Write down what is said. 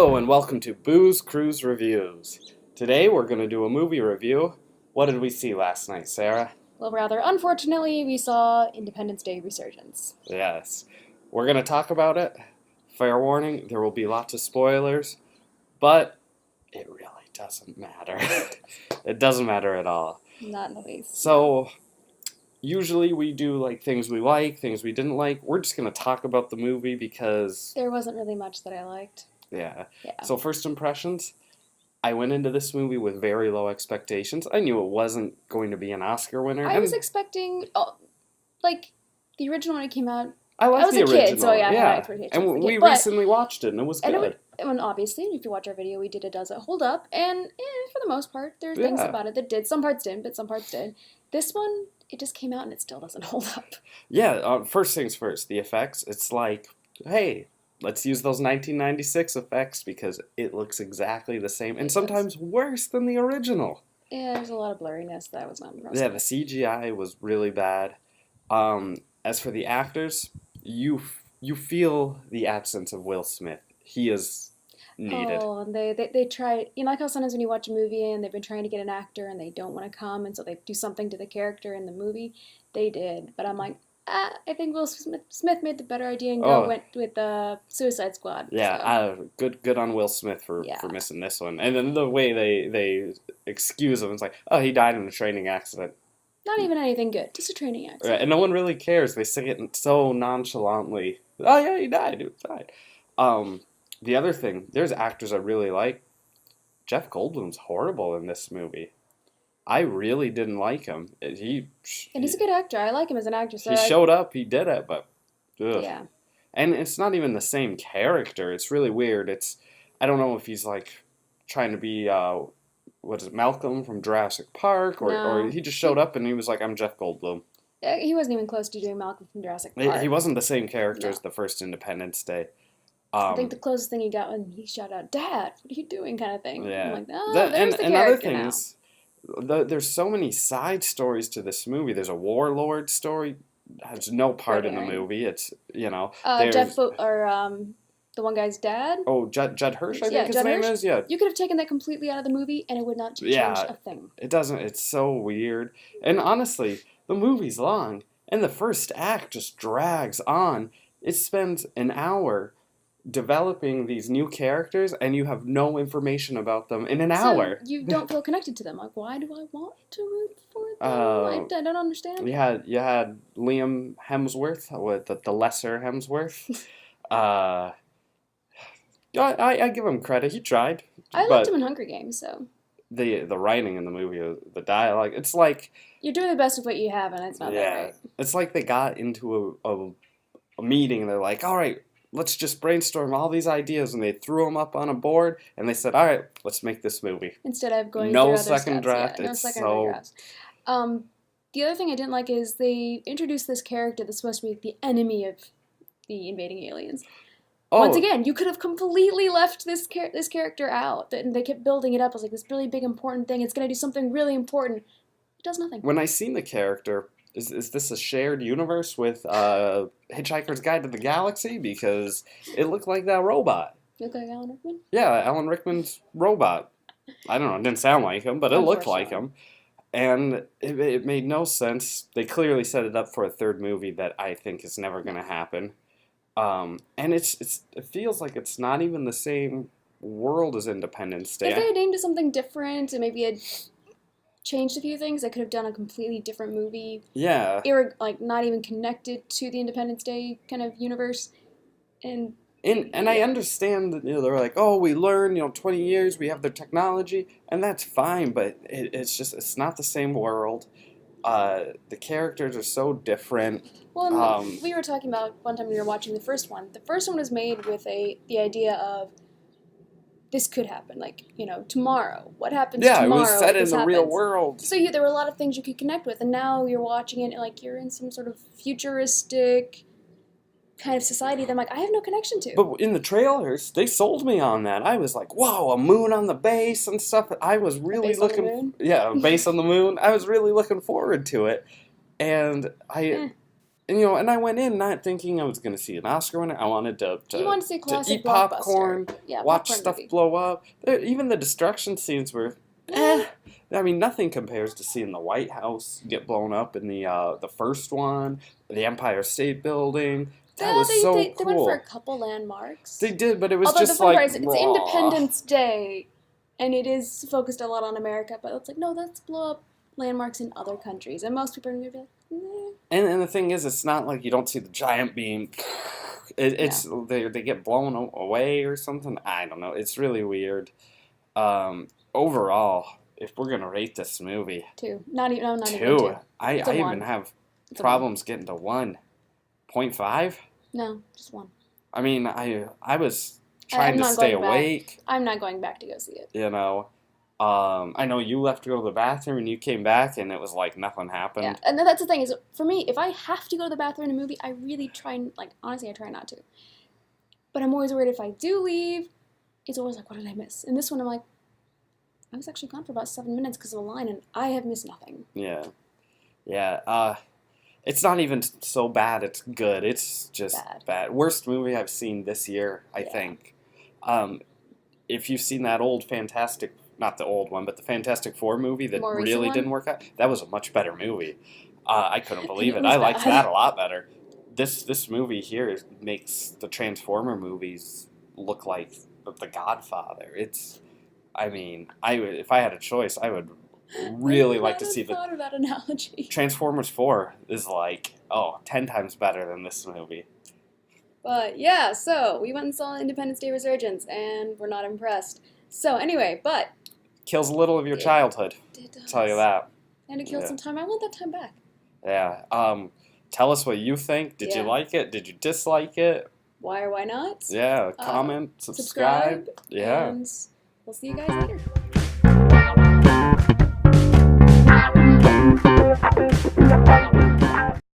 Hello and welcome to Booze Cruise Reviews. Today we're going to do a movie review. What did we see last night, Sarah? Well, rather unfortunately, we saw Independence Day Resurgence. Yes. We're going to talk about it. Fair warning, there will be lots of spoilers, but it really doesn't matter. It doesn't matter at all. Not in the least. So, usually we do like things we like, things we didn't like. We're just going to talk about the movie because... There wasn't really much that I liked. Yeah. Yeah. So first impressions, I went into this movie with very low expectations. I knew it wasn't going to be an Oscar winner. I was expecting, the original when it came out. I was the a original. kid, so yeah, I had expectations. And we recently watched it, and it was good. And obviously, if you watch our video, we did it does it hold up, and for the most part, there's things about it that did. Some parts didn't, but some parts did. This one, it just came out, and it still doesn't hold up. Yeah, first things first, the effects. It's like, hey, let's use those 1996 effects because it looks exactly the same, and sometimes worse than the original. Yeah, there's a lot of blurriness that was not impressive. Yeah, the CGI was really bad. As for the actors, you feel the absence of Will Smith. He is needed. Oh, and they try, like how sometimes when you watch a movie and they've been trying to get an actor and they don't want to come, and so they do something to the character in the movie. They did, but I'm like, I think Will Smith made the better idea and went with the Suicide Squad. Yeah, so. Good on Will Smith for missing this one. And then the way they excuse him, it's like, oh, he died in a training accident. Not even anything good, just a training accident. Right, and no one really cares. They say it so nonchalantly. Oh yeah, he died. He died. The other thing, there's actors I really like. Jeff Goldblum's horrible in this movie. I really didn't like him. And he's a good actor. I like him as an actor. So he showed up, he did it, but ugh. Yeah. And it's not even the same character. It's really weird. I don't know if he's like trying to be Malcolm from Jurassic Park, or he just showed up and he was like, I'm Jeff Goldblum. He wasn't even close to doing Malcolm from Jurassic Park. He wasn't the same character as the first Independence Day. I think the closest thing he got when he shouted out, "Dad, what are you doing?" kind of thing. Yeah. I'm like, there's the character other things, there's so many side stories to this movie. There's a warlord story. Has no part in the movie. It's, Jeff the one guy's dad. Oh, Judd Hirsch, I think his name is. Yeah. You could have taken that completely out of the movie, and it would not change a thing. It doesn't. It's so weird. And honestly, the movie's long, and the first act just drags on. It spends an hour developing these new characters, and you have no information about them in an hour. You don't feel connected to them. Like, why do I want to root for them? I don't understand. You had Liam Hemsworth, with the lesser Hemsworth. I give him credit. He tried. I liked him in Hunger Games, so. The writing in the movie, the dialogue, it's like... You're doing the best with what you have, and it's not that great. It's like they got into a meeting, and they're like, all right, let's just brainstorm all these ideas, and they threw them up on a board, and they said, all right, let's make this movie. Instead of going through other second draft. Yeah, no second drafts. The other thing I didn't like is they introduced this character that's supposed to be the enemy of the invading aliens. Oh. Once again, you could have completely left this character out, and they kept building it up as like this really big important thing. It's going to do something really important. It does nothing. When I seen the character, is this a shared universe with Hitchhiker's Guide to the Galaxy? Because it looked like that robot. You look like Alan Rickman? Yeah, Alan Rickman's robot. I don't know, it didn't sound like him, but it looked like him. And it made no sense. They clearly set it up for a third movie that I think is never going to happen. And it feels like it's not even the same world as Independence Day. If they had named it something different and maybe had changed a few things, they could have done a completely different movie. Yeah. Not even connected to the Independence Day kind of universe. And I understand that they're like, oh, we learn, 20 years, we have the technology, and that's fine, but it's not the same world. The characters are so different. Well, we were talking about one time we were watching the first one. The first one was made with the idea of this could happen, tomorrow. What happens tomorrow? Yeah, it was set in the real world. So there were a lot of things you could connect with, and now you're watching it like you're in some sort of futuristic kind of society that I'm like, I have no connection to. But in the trailers, they sold me on that. I was like, whoa, a moon on the base and stuff. I was really looking... On the moon? Yeah, a base on the moon. I was really looking forward to it. And and I went in not thinking I was going to see an Oscar winner. I wanted to You want to see a classic eat popcorn, yeah, watch popcorn stuff movie. blow up. Even the destruction scenes were, I mean, nothing compares to seeing the White House get blown up in the first one, the Empire State Building. That was so cool. They went for a couple landmarks. They did, but it was Although just the funny like part is, it's Independence Day, and it is focused a lot on America. But it's like, no, let's blow up landmarks in other countries, and most people are gonna be like, nah. And the thing is, it's not like you don't see the giant beam. It's they get blown away or something. I don't know. It's really weird. Overall, if we're gonna rate this movie, 2. Not even 2. Two. I even have problems getting to 1.5. No, just 1. I mean, I was trying to stay awake. I'm not going back to go see it. I know you left to go to the bathroom and you came back and it was like nothing happened. Yeah, and that's the thing is, for me, if I have to go to the bathroom in a movie, I really try and, honestly, I try not to. But I'm always worried if I do leave, it's always like, what did I miss? And this one, I'm like, I was actually gone for about 7 minutes because of a line, and I have missed nothing. Yeah. It's not even so bad, it's good. It's just bad. Worst movie I've seen this year, I think. If you've seen that old Fantastic, not the old one, but the Fantastic Four movie that really didn't work out, that was a much better movie. I couldn't believe it. I liked that a lot better. This movie here makes the Transformer movies look like The Godfather. If I had a choice, I would really like to see thought of that analogy. Transformers 4 is 10 times better than this movie. But yeah, so we went and saw Independence Day Resurgence, and we're not impressed. So anyway, but kills a little of your childhood. It does. I'll tell you that. And it killed some time. I want that time back. Yeah. Tell us what you think. Did you like it? Did you dislike it? Why or why not? Yeah. Comment, subscribe. Yeah. And we'll see you guys later.